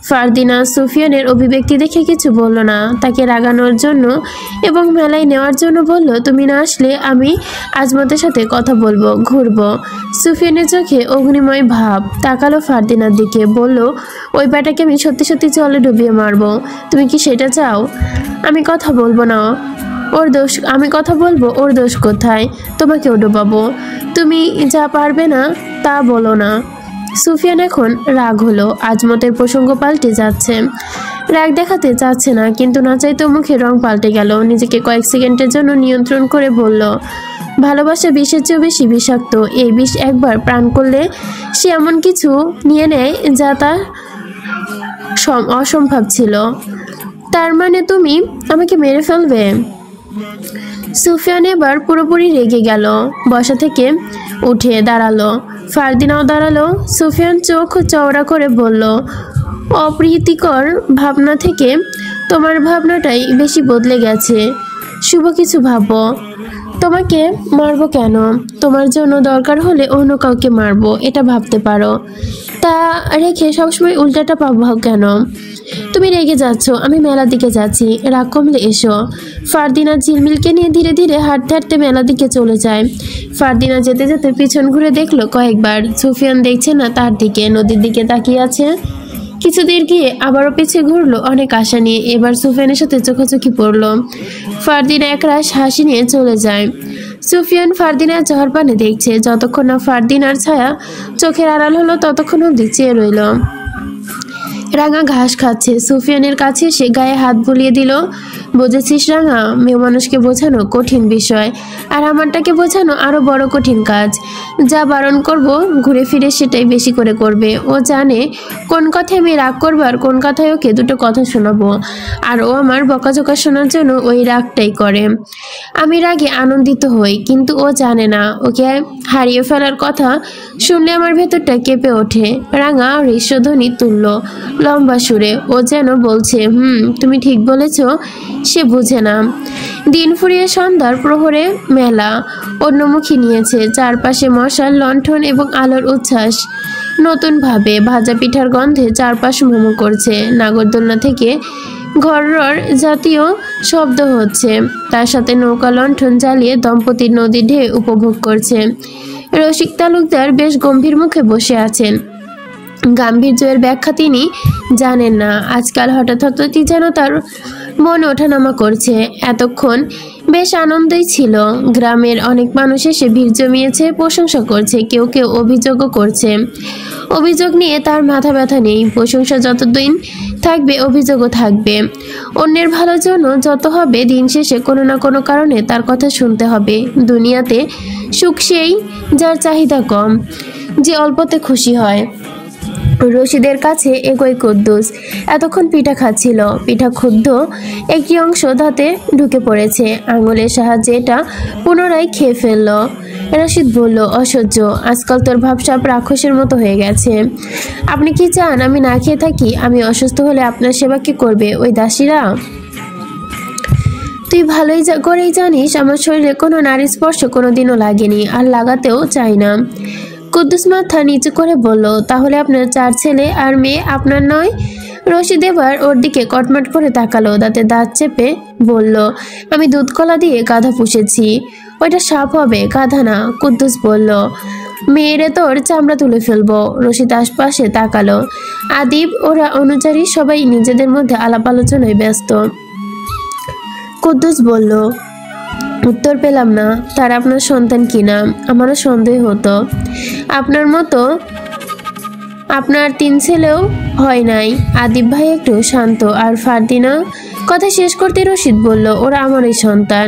ফারদিনা সুফিয়ানের অভিব্যক্তি দেখে কিছু বলল না, তাকে রাগানোর জন্য এবং মেলায় নেওয়ার জন্য বলল, তুমি না আসলে আমি আজমতের সাথে কথা বলবো, ঘুরবো। সুফিয়ানের চোখে অগ্নিময় ভাব। তাকালো ফারদিনার দিকে, বলল, ওই ব্যাটাকে আমি সত্যি সত্যি জলে ডুবিয়ে মারবো। তুমি কি সেটা চাও? আমি কথা বলবো না, ওর দোষ। আমি কথা বলবো, ওর দোষ কোথায়? তোমাকেও ডোবাবো। তুমি যা পারবে না তা বলো না। সুফিয়ান এখন রাগ হলো। আজমতের প্রসঙ্গ পাল্টে যাচ্ছে। রাগ দেখাতে চাচ্ছে না, কিন্তু না চাইতেও মুখে রং পাল্টে গেল। নিজেকে কয়েক সেকেন্ডের জন্য নিয়ন্ত্রণ করে বলল, ভালোবাসা বিষের চেয়েও বেশি বিষাক্ত। এই বিষ একবার প্রাণ করলে সে এমন কিছু নিয়ে নেয় যা তার অসম্ভব ছিল। তার মানে তুমি আমাকে মেরে ফেলবে? সুফিয়ান এবার পুরোপুরি রেগে গেল। বসা থেকে উঠে দাঁড়ালো। ফারদিনাও দাঁড়ালো। সুফিয়ান চোখ চওড়া করে বলল, অপ্রীতিকর ভাবনা থেকে তোমার ভাবনাটাই বেশি বদলে গেছে। শুভ কিছু ভাবো। তোমাকে মারবো কেন? তোমার জন্য দরকার হলে অন্য কাউকে মারবো, এটা ভাবতে পারো। তা রেখে সবসময় উল্টাটা ভাবো কেন? তুমি রেগে যাচ্ছ, আমি মেলার দিকে যাচ্ছি, রাগ কমলে এসো। ফারদিনা ঝিলমিলকে নিয়ে ধীরে ধীরে হাঁটতে হাঁটতে মেলার দিকে চলে যায়। ফারদিনা যেতে যেতে পিছন ঘুরে দেখলো কয়েকবার। সুফিয়ান দেখছে না তার দিকে, নদীর দিকে তাকিয়ে আছে। কিছু দূর গিয়ে আবারও পিছিয়ে ঘুরলো অনেক আশা নিয়ে। এবার সুফিয়ানের সাথে চোখাচোখি পড়লো। ফারদিনা একরাশ হাসি নিয়ে চলে যায়। সুফিয়ান ফারদিনার ঝড়পানে দেখছে। যতক্ষণ না ফারদিনার ছায়া চোখের আড়াল হলো ততক্ষণ অবধি চেয়ে রইল। রাঙা ঘাস খাচ্ছে। সুফিয়ানের কাছে এসে গায়ে হাত বুলিয়ে দিল। বুঝেছিস রাঙা, মেয়ে মানুষকে বোঝানো কঠিন বিষয়, আর আমারটাকে বোঝানো আরো বড় কঠিন কাজ। যা বারণ করব ঘুরে ফিরে সেটাই বেশি করে করবে। ও জানে কোন কথায় আমি রাগ করবো আর কোন কথায় ওকে দুটো কথা শোনাবো, আর ও আমার বকাঝকা শোনার জন্য ওই রাগটাই করে। আমি রাগে আনন্দিত হই, কিন্তু ও জানে না ওকে হারিয়ে ফেলার কথা শুনলে আমার ভেতরটা কেঁপে ওঠে। রাঙা হৃষ্যধ্বনি তুলল লম্বা সুরে। ও যেন বলছে, তুমি ঠিক বলেছ। সে বুঝে না। দিন ফুরিয়ে সন্ধ্যার প্রহরে মেলা অন্যমুখী নিয়েছে। চারপাশে মশাল, লণ্ঠন এবং আলোর উচ্ছ্বাস। নতুনভাবে ভাজা পিঠার গন্ধে চারপাশ মোমো করছে। নাগরদোলনা থেকে ঘরর জাতীয় শব্দ হচ্ছে, তার সাথে নৌকা লণ্ঠন জ্বালিয়ে দম্পতির নদী ঢেউ উপভোগ করছে। রসিক তালুকদার বেশ গম্ভীর মুখে বসে আছেন। গাম্ভীর্যের ব্যাখ্যা তিনি জানেন না। আজকাল হঠাৎ হঠাৎই যেন তার মন ওঠানামা করছে। এতক্ষণ বেশ আনন্দই ছিল। গ্রামের অনেক মানুষ এসে ভিড় জমিয়েছে, প্রশংসা করছে, কেউ কেউ অভিযোগও করছে। অভিযোগ নিয়ে তার মাথা ব্যথা নেই। প্রশংসা যতদিন থাকবে অভিযোগও থাকবে। অন্যের ভালোর জন্য যত হবে, দিন শেষে কোনো না কোনো কারণে তার কথা শুনতে হবে। দুনিয়াতে সুখ সেই যার চাহিদা কম, যে অল্পতে খুশি হয়। রশিদের কাছে এগোয় কুদ্দুস। এতক্ষণ পিঠা খাচ্ছিল। পিঠা ক্ষুব্ধ একটি অংশ দাঁতে ঢুকে পড়েছে। আঙুলের সাহায্যে এটা পুনরায় খেয়ে ফেলল। রশিদ বলল, অসহ্য, আজকাল তোর ভাবসাব রাক্ষসের মতো হয়ে গেছে। আপনি কি চান আমি না খেয়ে থাকি? আমি অসুস্থ হলে আপনার সেবা কি করবে ওই দাসীরা? তুই ভালোই করেই জানিস আমার শরীরে কোনো নারী স্পর্শ কোনোদিনও লাগেনি, আর লাগাতেও চাই না। কুদ্দুস মাথা নিচু করে বলল, তাহলে আপনার 4 ছেলে আর মেয়ে আপনার নয়? রশিদ এবার ওর দিকে কটমট করে তাকালো, দাঁতে দাঁত চেপে বলল, আমি দুধ কলা দিয়ে গাধা পুষেছি। ওইটা সাপ হবে, গাধা না। কুদ্দুস বলল, মেয়েরে তোর চামড়া তুলে ফেলবো। রশিদ আশপাশে তাকালো। আদিব ওরা অনুযায়ী সবাই নিজেদের মধ্যে আলাপ আলোচনায় ব্যস্ত। কুদ্দুস বলল, উত্তর পেলাম না। তার আপনার সন্তান কিনা? আমারও সন্দেহ হতো। আপনার মতো আপনার 3 ছেলেও হয় নাই। আদিব ভাই একটু শান্ত। আর ফারদিনা? কথা শেষ করতে রশিদ বলল, ওরা আমারই সন্তান।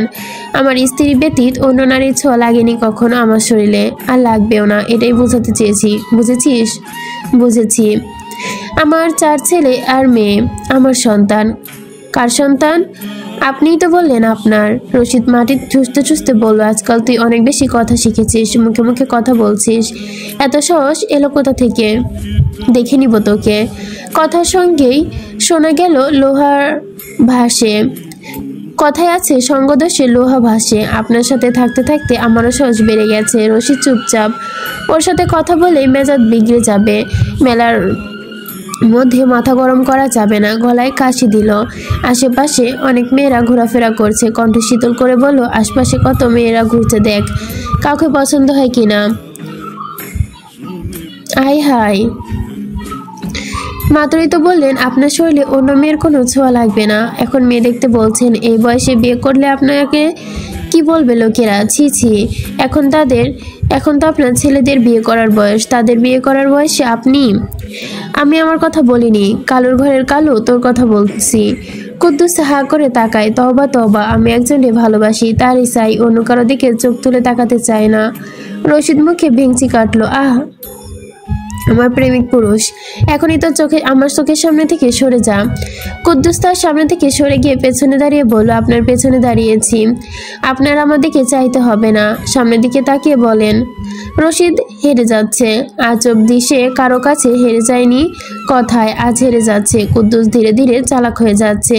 আমার স্ত্রী ব্যতীত অন্য নারীর ছোঁয়া লাগেনি কখনো আমার শরীরে, আর লাগবেও না। এটাই বোঝাতে চেয়েছি। বুঝেছিস? বুঝেছি। আমার 4 ছেলে আর মেয়ে আমার সন্তান। কার সন্তান? আপনিই তো বললেন আপনার। রশিদ মাটি চুষতে চুষতে বলল, আজকাল তুই অনেক বেশি কথা শিখেছিস, মুখে মুখে কথা বলছিস। এত সাহস এলো কোথা থেকে? দেখে নিব তোকে। কথার সঙ্গেই শোনা গেল লোহার ভাসে। কথায় আছে, সঙ্গদোষে লোহা ভাসে। আপনার সাথে থাকতে থাকতে আমারও সাহস বেড়ে গেছে। রশিদ চুপচাপ। ওর সাথে কথা বলেই মেজাজ বিগড়ে যাবে। মেলার মধ্যে মাথা গরম করা যাবে না। গলায় কাশি দিল। আশেপাশে অনেক মেয়েরা ঘোরাফেরা করছে। কণ্ঠ শীতল করে বলল, আশপাশে কত মেয়েরা ঘুরছে, দেখ কাউকে পছন্দ হয় কিনা। আয় হায়, মাত্রই তো বললেন আপনার শরীরে অন্য মেয়ের কোনো ছোঁয়া লাগবে না, এখন মেয়ে দেখতে বলছেন। এই বয়সে বিয়ে করলে আপনাকে কি বলবে লোকেরা? ছি ছি। এখন তো আপনার ছেলেদের বিয়ে করার বয়স। তাদের বিয়ে করার বয়সে আপনি? আমি আমার কথা বলিনি। কালুর ঘরের কালু তোর কথা বলছি। কুদ্দুস হা করে তাকায়। তওবা তওবা, আমি একজনকে ভালোবাসি, তারই চাই, অন্য কারো দিকে চোখ তুলে তাকাতে চায় না। রশিদ মুখে ভেঙচি কাটলো। আহ, আমার প্রেমিক পুরুষ, এখনই তো আমার চোখের সামনে থেকে সরে যা। কুদ্দুস তার সামনে থেকে সরে গিয়ে পেছনে দাঁড়িয়ে বলল, আপনার পেছনে দাঁড়িয়েছি, আপনার আমার দিকে চাইতে হবে না, সামনের দিকে তাকিয়ে বলেন। রশিদ হেরে যাচ্ছে। আজ অব্দি সে কারো কাছে হেরে যায়নি কথায়, আজ হেরে যাচ্ছে। কুদ্দুস ধীরে ধীরে চালাক হয়ে যাচ্ছে।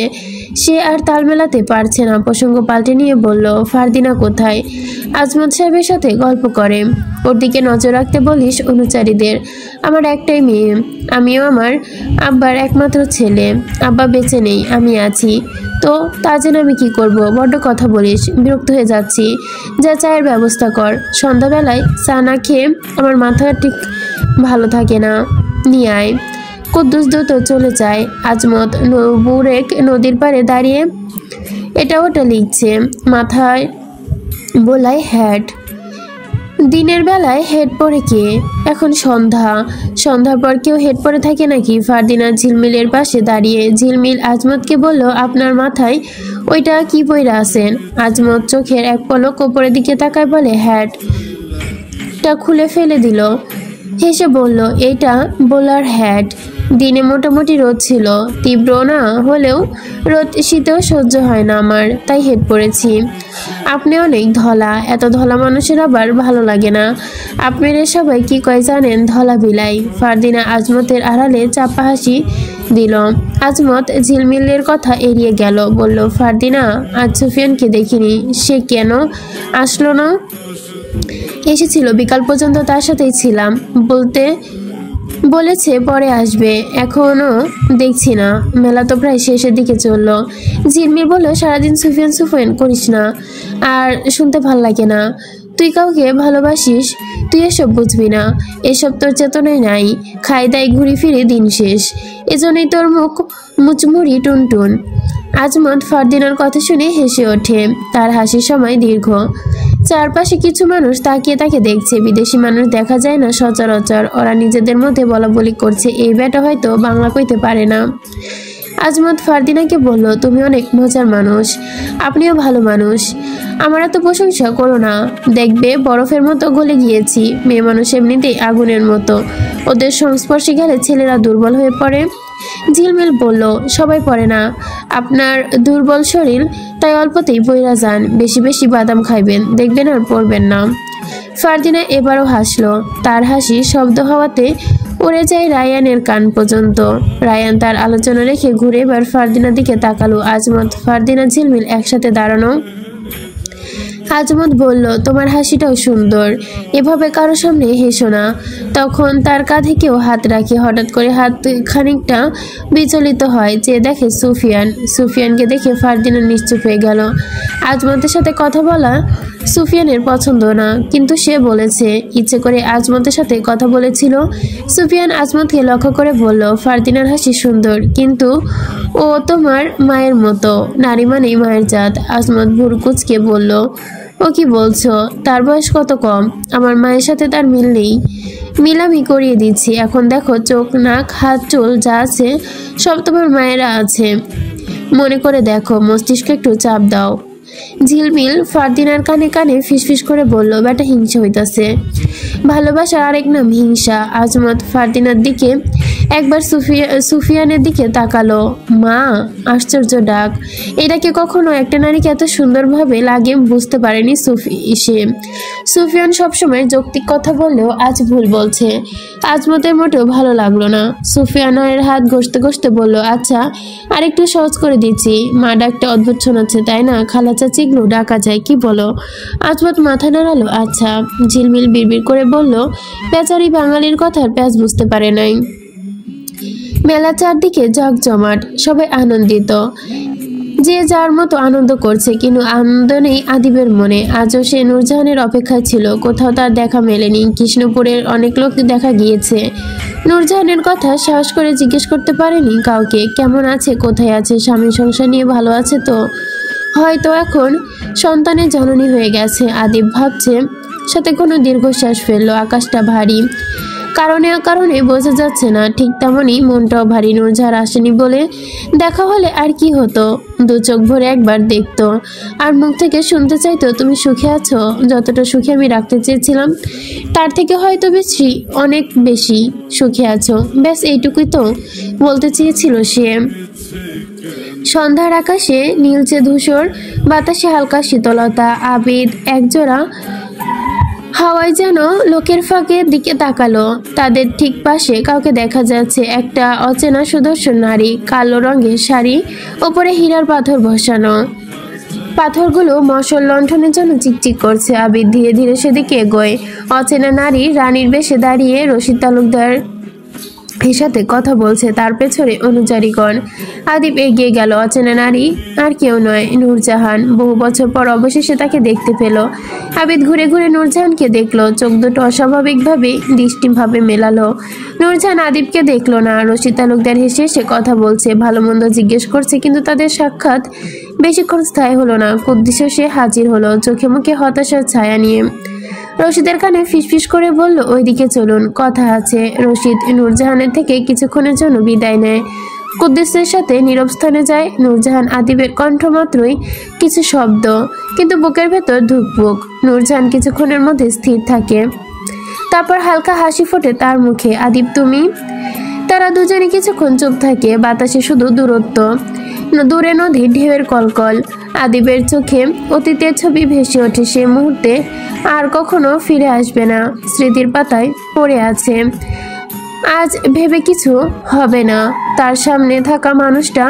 সে আর তাল মেলাতে পারছে না। প্রসঙ্গ পাল্টে নিয়ে বলল, ফারদিনা কোথায়? আজমত সাহেবের সাথে গল্প করে। ওর দিকে নজর রাখতে বলিস অনুচারীদের। আমার একটাই মেয়ে, আমিও আমার আব্বার একমাত্র ছেলে। আব্বা বেঁচে নেই, আমি আছি। তো তা জেনে আমি কি করব? বড্ড কথা বলিস, বিরক্ত হয়ে যাচ্ছি। যা চায়ের ব্যবস্থা কর। সন্ধ্যাবেলায় চা না খেয়ে আমার মাথা ঠিক ভালো থাকে না, নিয়ে আয়। কুদ্দুস দ্রুত চলে যায়। আজমত বুরেক নদীর পাড়ে দাঁড়িয়ে এটা ওটা লিখছে। মাথায় বোলায় হ্যাট। দিনের বেলায় হেড পরে কে? এখন সন্ধ্যার পর কেউ হেড পরে থাকে নাকি? ফারদিনা ঝিলমিলের পাশে দাঁড়িয়ে। ঝিলমিল আজমতকে বলল, আপনার মাথায় ওইটা কি পইরা আছেন? আজমত চোখের এক পলক ওপরের দিকে তাকায় বলে, হ্যাটটা খুলে ফেলে দিল। হেসে বলল, এইটা বোলার হ্যাট। দিনে মোটামুটি রোদ ছিল, তীব্র না হলেও রোদ শীতেও সহ্য হয় না আমার, তাই হেড পরেছি। আপনি অনেক ধলা, এত ধলা মানুষের আবার ভালো লাগে না। আপনারা সবাই কি কয় জানেন? ধলা বিলাই। ফারদিনা আজমতের আড়ালে চাপা হাসি দিল। আজমত ঝিলমিলের কথা এড়িয়ে গেল, বলল, ফারদিনা, আজ সুফিয়ানকে দেখিনি, সে কেন আসলো না? এসেছিল, বিকাল পর্যন্ত তার সাথেই ছিলাম। বলতে বলেছে পরে আসবে, এখনো দেখছি না। মেলা তো প্রায় শেষের দিকে চললো। ঝিলমিল বলল, সারাদিন সুফিয়ান সুফিয়ান করিস না, আর শুনতে ভাল লাগে না। তুই কাউকে ভালোবাসিস, তুই এসব বুঝবি না, এসব তোর চেতনায় নাই। খাই দাই ঘুরি ফিরে দিন শেষ, এজন্যই তোর মুখ মুচমুড়ি টুনটুন। আজমত ফারদিনার কথা শুনে হেসে ওঠে, তার হাসির সময় দীর্ঘ। চারপাশে কিছু মানুষ তাকিয়ে তাকে দেখছে, বিদেশি মানুষ দেখা যায় না সচরাচর। ওরা নিজেদের মধ্যে বলাবলি করছে, এই বেটা হয়তো বাংলা কইতে পারে না। আজমত ফারদিনাকে বলল, তুমি অনেক মজার মানুষ, আপনিও ভালো মানুষ, আমার এত প্রশংসা করো না। দেখবে বরফের মতো গলে গিয়েছি, মেয়ে মানুষ এমনিতেই আগুনের মতো, ওদের সংস্পর্শে গেলে ছেলেরা দুর্বল হয়ে পড়ে। ঝিলমিল বলল, সবাই পড়ে না, আপনার দুর্বল শরীর, তাই অল্পতেই বইরা যান, বেশি বেশি বাদাম খাইবেন, দেখবেন আর পড়বেন না। ফারদিনা এবারও হাসলো, তার হাসি শব্দ হওয়াতে উড়ে যায় রায়ানের কান পর্যন্ত। রায়ান তার আলোচনা রেখে ঘুরে এবার ফারদিনার দিকে তাকালো। আজমত, ফারদিনা, ঝিলমিল একসাথে দাঁড়ানো। আজমত বলল, তোমার হাসিটাও সুন্দর, এভাবে কারো সামনে হেসো না। তখন তার কাঁধে কেউ হাত রাখে, হঠাৎ করে হাত খানিকটা বিচলিত হয়, যে দেখে সুফিয়ান। সুফিয়ানকে দেখে ফারদিনা নিশ্চুপ হয়ে গেল। আজমতের সাথে কথা বলা সুফিয়ানের পছন্দ না, কিন্তু সে বলেছে, ইচ্ছে করে আজমতের সাথে কথা বলেছিল। সুফিয়ান আজমতকে লক্ষ্য করে বলল, ফারদিনার হাসি সুন্দর, কিন্তু ও তোমার মায়ের মতো, নারী মানেই মায়ের জাত। আজমত ভুরু কুঁচকে বলল, ও কি বলছো, তার বয়স কত কম, আমার মায়ের সাথে তার মিল নেই। মিল আমি করিয়ে দিচ্ছি, এখন দেখো, চোখ নাক হাত চুল যা আছে সব তোমার মায়েরা আছে, মনে করে দেখো, মস্তিষ্কে একটু চাপ দাও। ঝিলমিল ফারদিনার কানে কানে ফিসফিস করে বলল, বেটা হিংসা হইতাছে। ভালোবাসার আরেক নাম হিংসা। আজমত ফারদিনার দিকে একবার সুফিয়ানের দিকে তাকালো। মা, আশ্চর্য ডাক, এটাকে কখনো একটা নারীকে এত সুন্দরভাবে লাগে বুঝতে পারেনি সে। সুফিয়ান সবসময় যৌক্তিক কথা বললেও আজ ভুল বলছে। আজমতের মোটেও ভালো লাগলো না। সুফিয়ানের হাত ঘষতে ঘষতে বলল, আচ্ছা আরেকটু সহজ করে দিচ্ছি, মা ডাকটা অদ্ভুত শোনাচ্ছে তাই না, খালা চাচিগুলো ডাকা যায়, কি বলো? আজমত মাথা নাড়ালো, আচ্ছা। ঝিলমিল বিড়বিড় করে বলল, বেচারি বাঙালির কথার প্যাঁচ বুঝতে পারে নাই। মেলা চারদিকে জমজমাট, সবাই আনন্দিত, যে যার মতো আনন্দ করছে, কিন্তু আনন্দ নেই আদিবের মনে। আজও সে নূরজাহানের অপেক্ষায় ছিল, কোথাও তার দেখা মেলেনি। কৃষ্ণপুরের অনেক লোক দেখা গিয়েছে, নূরজাহানের কথা সাহস করে জিজ্ঞেস করতে পারেনি কাউকে, কেমন আছে, কোথায় আছে, স্বামী সংসার নিয়ে ভালো আছে তো, হয়তো এখন সন্তানের জননী হয়ে গেছে। আদিব ভাবছে, সাথে কোনো দীর্ঘশ্বাস ফেললো। আকাশটা ভারী, কারণে কারণে বোঝা যাচ্ছে না, ঠিক তেমনই মনটাও ভারী। নূরজাহান আসেনি বলে দেখা হলে আর কি হতো, দু চোখ ভরে একবার দেখতো, আর মুখ থেকে শুনতে চাইতো, তুমি সুখে আছো, যতটা সুখে আমি রাখতে চেয়েছিলাম তার থেকে হয়তো বেশি, অনেক বেশি সুখে আছো, ব্যাস এইটুকুই তো বলতে চেয়েছিল সে। সন্ধ্যার আকাশে নীলচে ধূসর, বাতাসে হালকা শীতলতা। আবিদ একজোড়া হাওয়ায় যেন লোকের ফাঁকের দিকে তাকালো। তাদের ঠিক পাশে কাউকে দেখা যাচ্ছে, একটা অচেনা সুদর্শন নারী, কালো রঙের শাড়ি, ওপরে হীরার পাথর বসানো। পাথরগুলো মশাল লণ্ঠনের জন্য চিকচিক করছে। আবিদ ধীরে ধীরে সেদিকে এগোয়। অচেনা নারী রানীর বেশে দাঁড়িয়ে রশিদ তালুকদার এর সাথে কথা বলছে, তার পেছনে অনুযারীগণ। আদিব এগিয়ে গেল। অচেনা নারী আর কেউ নয়, নূরজাহান। বহু বছর পর অবশেষে তাকে দেখতে পেল। আবিদ ঘুরে ঘুরে নূরজাহানকে দেখলো, চোখ দুটো অস্বাভাবিকভাবে দৃষ্টিভাবে মেলালো। নূরজাহান আদিবকে দেখলো না। রশিদ তালুকদার হেসে হেসে কথা বলছে, ভালো মন্দ জিজ্ঞেস করছে, কিন্তু তাদের সাক্ষাৎ বেশিক্ষণ স্থায়ী হলো না। কুদ্দুসে সে হাজির হলো, চোখে মুখে হতাশার ছায়া নিয়ে। রশিদের কানে ফিসফিস করে বলল, ওইদিকে চলুন, কথা আছে। রশিদ নূরজাহানের থেকে কিছুক্ষণের জন্য বিদায় নেয়, কুদ্দুসের সাথে নীরব স্থানে যায়। নূরজাহান আদিবের কণ্ঠ মাত্রই কিছু শব্দ, কিন্তু বুকের ভেতর ধুকপুক। নূরজাহান কিছুক্ষণের মধ্যে স্থির থাকে, তারপর হালকা হাসি ফোটে তার মুখে। আদিব, তুমি? তারা দুজনে কিছুক্ষণ চুপ থাকে। বাতাসে শুধু দূরত্ব, দূরে নদীর ঢেউয়ের কলকল। আদিবের চোখে অতীতের ছবি ভেসে ওঠে, সে মুহূর্তে আর কখনো ফিরে আসবে না, স্মৃতির পাতায় পড়ে আছে। আজ ভেবে কিছু হবে না, তার সামনে থাকা মানুষটা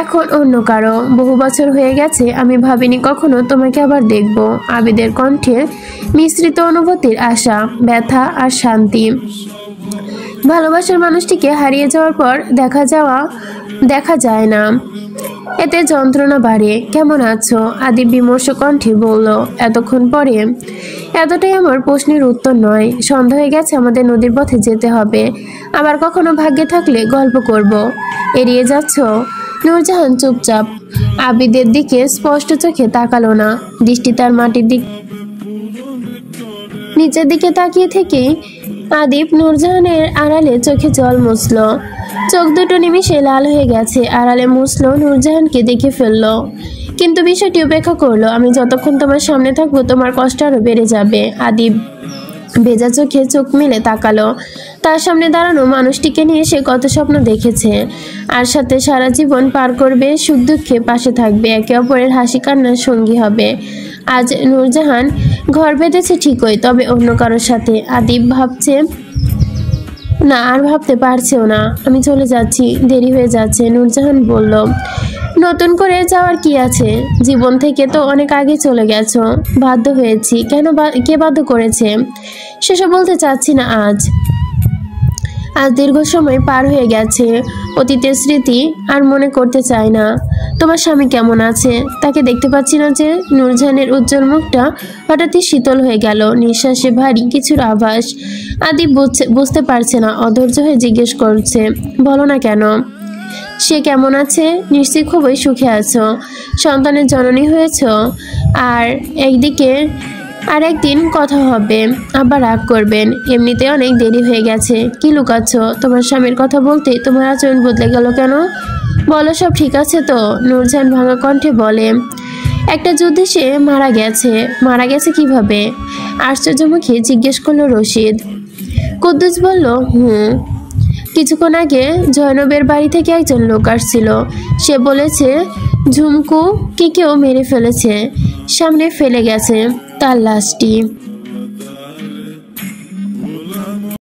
এখন অন্য কারো। বহু বছর হয়ে গেছে, আমি ভাবিনি কখনো তোমাকে আবার দেখব। আবিদের কণ্ঠে মিশ্রিত অনুভূতির আশা, ব্যথা আর শান্তি। ভালোবাসার মানুষটিকে হারিয়ে যাওয়ার পর দেখা যায় না, এতে যন্ত্রণা বাড়ে। কেমন আছো? আদিব বিমর্ষ কণ্ঠে বলল। এতক্ষণ পরে? এতটাই আমার প্রশ্নের উত্তর নয়। সন্ধ্যা হয়ে গেছে, আমাদের নদীর পথে যেতে হবে। আবার কখনো ভাগ্যে থাকলে গল্প করব। এড়িয়ে যাচ্ছ? নূরজাহান চুপচাপ আবিদের দিকে স্পষ্ট চোখে তাকালো না। দৃষ্টি তার মাটির নিচের দিকে তাকিয়ে থেকে আদিব নূরজাহানের আড়ালে চোখে জল মুছল। চোখ দুটো নিমিষে লাল হয়ে গেছে। আড়ালে মুছল, নূরজাহানকে দেখে ফেলল, কিন্তু বিষয়টি উপেক্ষা করলো। আমি যতক্ষণ তোমার সামনে থাকবো তোমার কষ্ট আরো বেড়ে যাবে। আদিব ভেজা চোখে চোখ মেলে তাকালো। তার সামনে দাঁড়ানো মানুষটিকে নিয়ে সে কত স্বপ্ন দেখেছে, আর সাথে সারা জীবন পার করবে, সুখ দুঃখে পাশে থাকবে, একে অপরের হাসি কান্নার সঙ্গী হবে। আজ নূরজাহান ঘর বেঁধেছে ঠিকই, তবে অন্য কারোর সাথে। আদিব ভাবছে না, আর ভাবতে পারছেও না। আমি চলে যাচ্ছি, দেরি হয়ে যাচ্ছে। নূরজাহান বলল, নতুন করে যাওয়ার কি আছে? জীবন থেকে তো অনেক আগে চলে গেছো। বাধ্য হয়েছি। কেন? কে বাধ্য করেছে? সেসব বলতে চাচ্ছি না। আজ দীর্ঘ সময় পার হয়ে গেছে, অতীতের স্মৃতি আর মনে করতে চাই না। তোমার স্বামী কেমন আছে? তাকে দেখতে পাচ্ছি না যে। নূরজাহানের উজ্জ্বল মুখটা হঠাৎই শীতল হয়ে গেল, নিঃশ্বাসে ভারী কিছুর আভাস। আদিব বুঝতে পারছে না, অধৈর্য হয়ে জিজ্ঞেস করছে, বলো না কেন? সে কেমন আছে? নিশ্চয়ই খুবই সুখে আছো, সন্তানের জননী হয়েছ। আর একদিন কথা হবে, আবার রাগ করবেন। এমনিতে অনেক দেরি হয়ে গেছে। কি লুকাচ্ছ? তোমার স্বামীর কথা বলতে তোমার আচরণ বদলে গেল কেন? বলো, সব ঠিক আছে তো? নূরজাহান ভাঙা কণ্ঠে বলে, একটা যুদ্ধে সে মারা গেছে। মারা গেছে কিভাবে? আশ্চর্যমুখে জিজ্ঞেস করলো রশিদ। কুদ্দুস বলল, কিছুক্ষণ আগে জয়নবের বাড়ি থেকে একজন লোক আসছিল। সে বলেছে ঝুমকু কি কেউ মেরে ফেলেছে, সামনে ফেলে গেছে তার লাশটি।